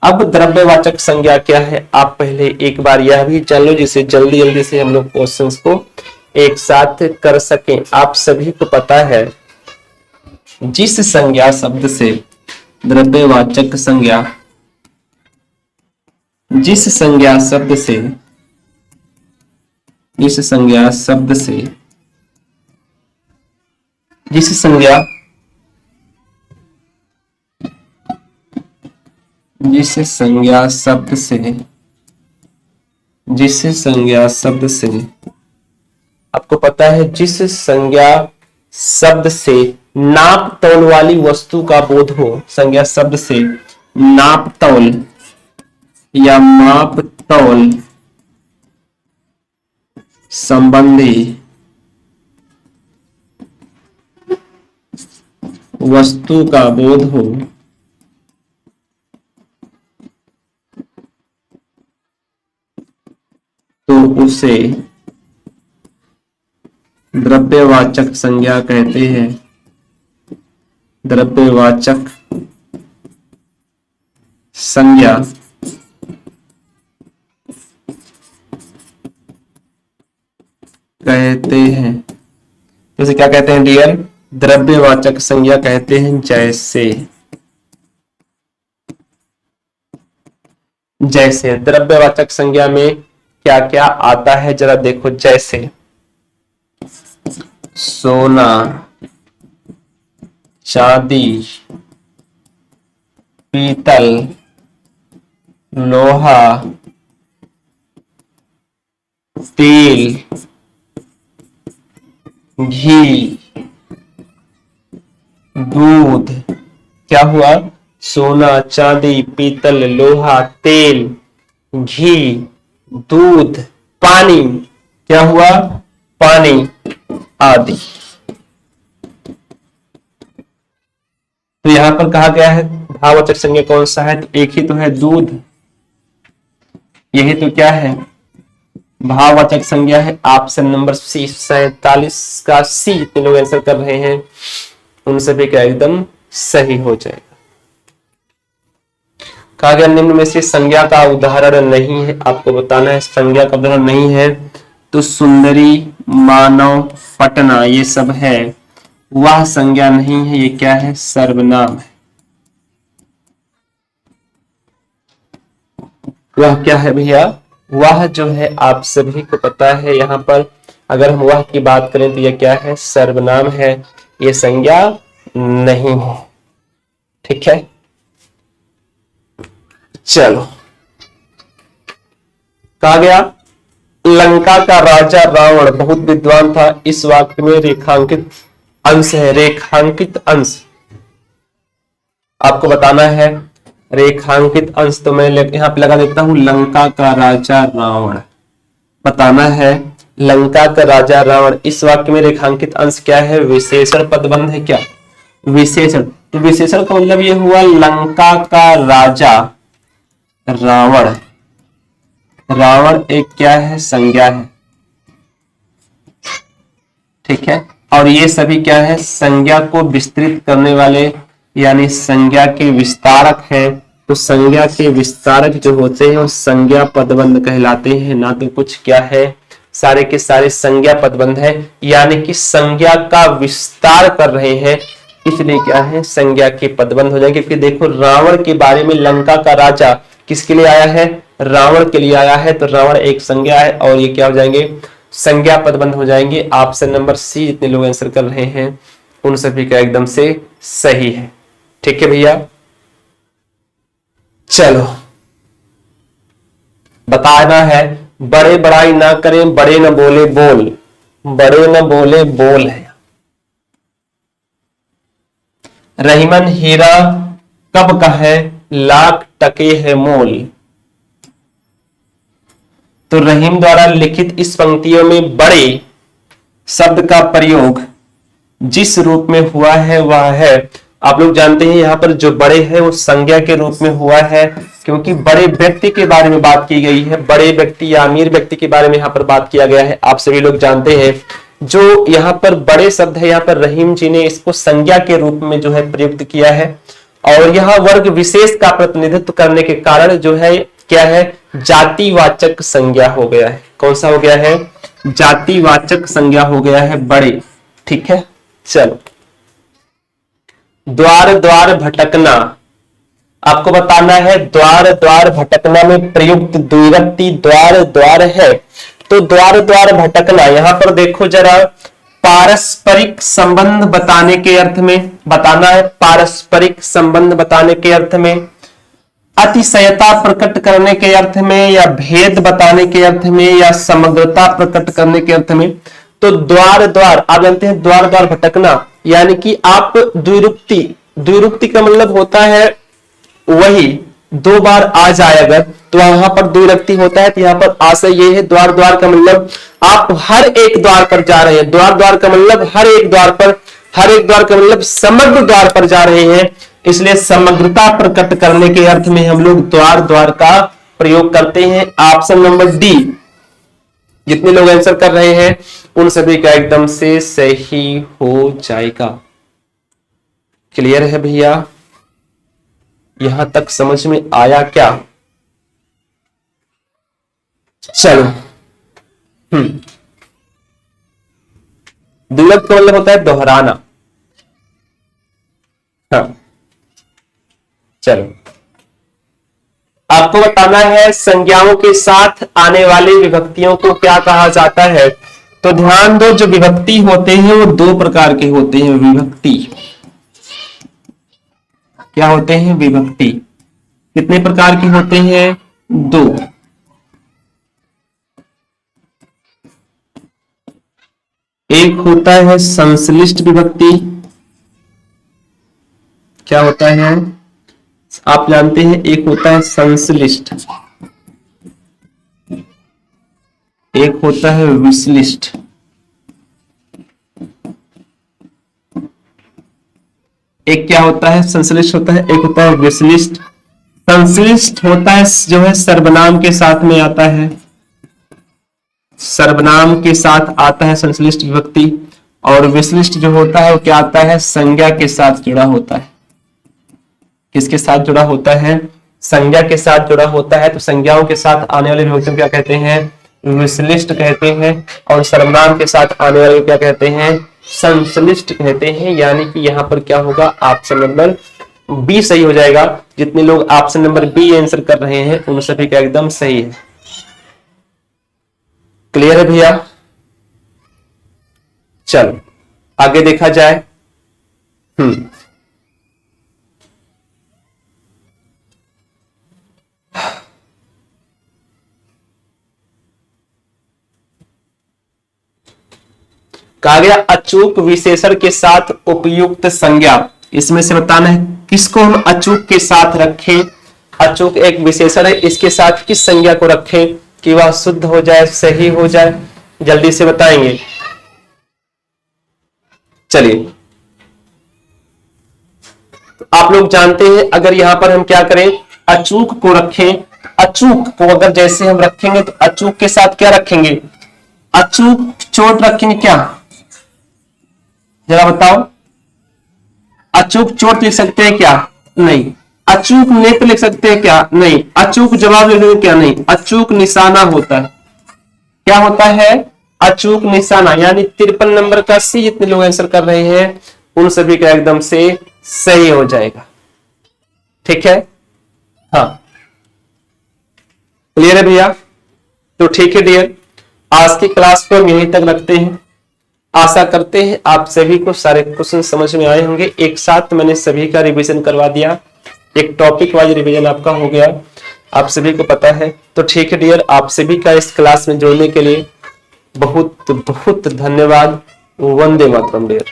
अब द्रव्यवाचक संज्ञा क्या है, आप पहले एक बार यह भी जान लो, जिससे जल्दी जल्दी से हम लोग क्वेश्चंस को एक साथ कर सकें। आप सभी को पता है, जिस संज्ञा शब्द से, द्रव्यवाचक संज्ञा, जिस संज्ञा शब्द से, जिस संज्ञा शब्द से, जिस संज्ञा, जिस संज्ञा शब्द से, जिस संज्ञा शब्द से, आपको पता है जिस संज्ञा शब्द से नाप तौल वाली वस्तु का बोध हो, संज्ञा शब्द से नाप तौल या माप तौल संबंधी वस्तु का बोध हो, तो उसे द्रव्यवाचक संज्ञा कहते हैं। द्रव्यवाचक संज्ञा कहते हैं। जैसे क्या कहते हैं डियर? द्रव्यवाचक संज्ञा कहते हैं। जैसे, जैसे द्रव्यवाचक संज्ञा में क्या क्या आता है जरा देखो। जैसे सोना, चांदी, पीतल, लोहा, तेल, घी, दूध। क्या हुआ? सोना, चांदी, पीतल, लोहा, तेल, घी, दूध पानी, क्या हुआ, पानी आदि। तो यहां पर कहा गया है भाववाचक संज्ञा कौन सा है, तो एक ही तो है दूध, यही तो क्या है भाववाचक संज्ञा है। ऑप्शन नंबर सी 47 का सी, जितने लोग आंसर कर रहे हैं उन सभी का एकदम सही हो जाएगा। कहा गया निम्न में से संज्ञा का उदाहरण नहीं है, आपको बताना है संज्ञा का उदाहरण नहीं है, तो सुंदरी, मानव, पटना ये सब है, वह संज्ञा नहीं है, ये क्या है, सर्वनाम है। वह क्या है भैया, वह जो है आप सभी को पता है, यहां पर अगर हम वह की बात करें तो यह क्या है, सर्वनाम है, ये संज्ञा नहीं है। ठीक है, चलो कहा गया लंका का राजा रावण बहुत विद्वान था, इस वाक्य में रेखांकित अंश है, रेखांकित अंश आपको बताना है। रेखांकित अंश तो मैं यहां पे लगा देता हूं, लंका का राजा रावण, बताना है लंका का राजा रावण, इस वाक्य में रेखांकित अंश क्या है, विशेषण पदबंध है, क्या विशेषण। तो विशेषण का मतलब ये हुआ लंका का राजा रावण, रावण एक क्या है, संज्ञा है। ठीक है, और ये सभी क्या है, संज्ञा को विस्तृत करने वाले यानी संज्ञा के विस्तारक है। तो संज्ञा के विस्तारक जो होते हैं वो संज्ञा पदबंध कहलाते हैं, ना तो कुछ क्या है, सारे के सारे संज्ञा पदबंध है, यानी कि संज्ञा का विस्तार कर रहे हैं, इसलिए क्या है, संज्ञा के पदबंध हो जाएंगे। क्योंकि देखो रावण के बारे में लंका का राजा किसके लिए आया है, रावण के लिए आया है, तो रावण एक संज्ञा है और ये क्या हो जाएंगे, संज्ञा पदबंध हो जाएंगे। ऑप्शन नंबर सी, जितने लोग आंसर कर रहे हैं उन सभी का एकदम से सही है। ठीक है भैया, चलो बताना है, बड़े बड़ाई ना करें, बड़े न बोले बोल, बड़े न बोले बोल है। रहीमन हीरा कब का है, लाख टके है मोल। तो रहीम द्वारा लिखित इस पंक्तियों में बड़े शब्द का प्रयोग जिस रूप में हुआ है वह है, आप लोग जानते हैं यहाँ पर जो बड़े हैं वो संज्ञा के रूप में हुआ है, क्योंकि बड़े व्यक्ति के बारे में बात की गई है, बड़े व्यक्ति या अमीर व्यक्ति के बारे में यहाँ पर बात किया गया है। आप सभी लोग जानते हैं जो यहाँ पर बड़े शब्द है, यहाँ पर रहीम जी ने इसको संज्ञा के रूप में जो है प्रयुक्त किया है, और यहाँ वर्ग विशेष का प्रतिनिधित्व करने के कारण जो है क्या है, जातिवाचक संज्ञा हो गया है। कौन सा हो गया है, जातिवाचक संज्ञा हो गया है बड़े। ठीक है, चलो द्वार द्वार भटकना, आपको बताना है द्वार द्वार भटकना में प्रयुक्त द्विविभक्ति द्वार द्वार है। तो द्वार द्वार भटकना, यहां पर देखो जरा, पारस्परिक संबंध बताने के अर्थ में बताना है, पारस्परिक संबंध बताने के अर्थ में, अतिशयता प्रकट करने के अर्थ में, या भेद बताने के अर्थ में, या समग्रता प्रकट करने के अर्थ में। तो द्वार द्वार आप जानते हैं, द्वार द्वार भटकना यानी कि आप द्विरुक्ति, द्विरुक्ति का मतलब होता है वही दो बार आ जाए अगर, तो वहां पर द्विरुक्ति होता है। तो यहाँ पर आशय ये है, द्वार द्वार का मतलब आप हर एक द्वार पर जा रहे हैं, द्वार द्वार का मतलब हर एक द्वार पर, हर एक द्वार का मतलब समग्र द्वार पर जा रहे हैं, इसलिए समग्रता प्रकट करने के अर्थ में हम लोग द्वार द्वार का प्रयोग करते हैं। ऑप्शन नंबर डी, जितने लोग आंसर कर रहे हैं उन सभी का एकदम से सही हो जाएगा। क्लियर है भैया, यहां तक समझ में आया क्या? चलो, द्विविभक्ति का मतलब होता है दोहराना। हाँ, चलो आपको बताना है संज्ञाओं के साथ आने वाली विभक्तियों को क्या कहा जाता है। तो ध्यान दो, जो विभक्ति होते हैं वो दो प्रकार के होते हैं। विभक्ति क्या होते हैं, विभक्ति कितने प्रकार के होते हैं, दो। एक होता है संश्लिष्ट विभक्ति, क्या होता है आप जानते हैं, एक होता है संश्लिष्ट, एक होता है विश लिस्ट, एक क्या होता है संश्लिष्ट होता है, एक होता है विश लिस्ट। संश्लिष्ट होता है जो है सर्वनाम के साथ में आता है, सर्वनाम के साथ आता है संश्लिष्ट विभक्ति। और विशलिष्ट जो होता है वो क्या आता है, संज्ञा के साथ जुड़ा होता है। किसके साथ जुड़ा होता है, संज्ञा के साथ जुड़ा होता है। तो संज्ञाओं के साथ आने वाले विभक्ति को क्या कहते हैं, विशलिष्ट कहते हैं। और सर्वनाम के साथ आने वाले को क्या कहते हैं, संश्लिष्ट कहते हैं। यानी कि यहाँ पर क्या होगा, ऑप्शन नंबर बी सही हो जाएगा। जितने लोग ऑप्शन नंबर बी आंसर कर रहे हैं उन सभी का एकदम सही है। क्लियर है भैया? चलो आगे देखा जाए। कहा गया अचूक विशेषण के साथ उपयुक्त संज्ञा। इसमें से बताना है किसको हम अचूक के साथ रखें। अचूक एक विशेषण है, इसके साथ किस संज्ञा को रखें कि वह शुद्ध हो जाए, सही हो जाए, जल्दी से बताएंगे। चलिए तो आप लोग जानते हैं अगर यहां पर हम क्या करें, अचूक को रखें। अचूक को अगर जैसे हम रखेंगे तो अचूक के साथ क्या रखेंगे, अचूक चोट रखेंगे क्या, जरा बताओ। अचूक चोट लिख सकते हैं क्या, नहीं। अचूक नेत्र लिख सकते हैं क्या, नहीं। अचूक जवाब लिख सकते क्या, नहीं। अचूक निशाना होता है, क्या होता है, अचूक निशाना। यानी 53 नंबर का सी जितने लोग आंसर कर रहे हैं उन सभी का एकदम से सही हो जाएगा। ठीक है, हाँ क्लियर है भैया? तो ठीक है डियर, आज की क्लास को हम यहीं तक रखते हैं। आशा करते हैं आप सभी को सारे क्वेश्चन समझ में आए होंगे। एक साथ मैंने सभी का रिवीजन करवा दिया, एक टॉपिक वाइज रिवीजन आपका हो गया, आप सभी को पता है। तो ठीक है डियर, आप सभी का इस क्लास में जुड़ने के लिए बहुत बहुत धन्यवाद। वंदे मातरम डियर।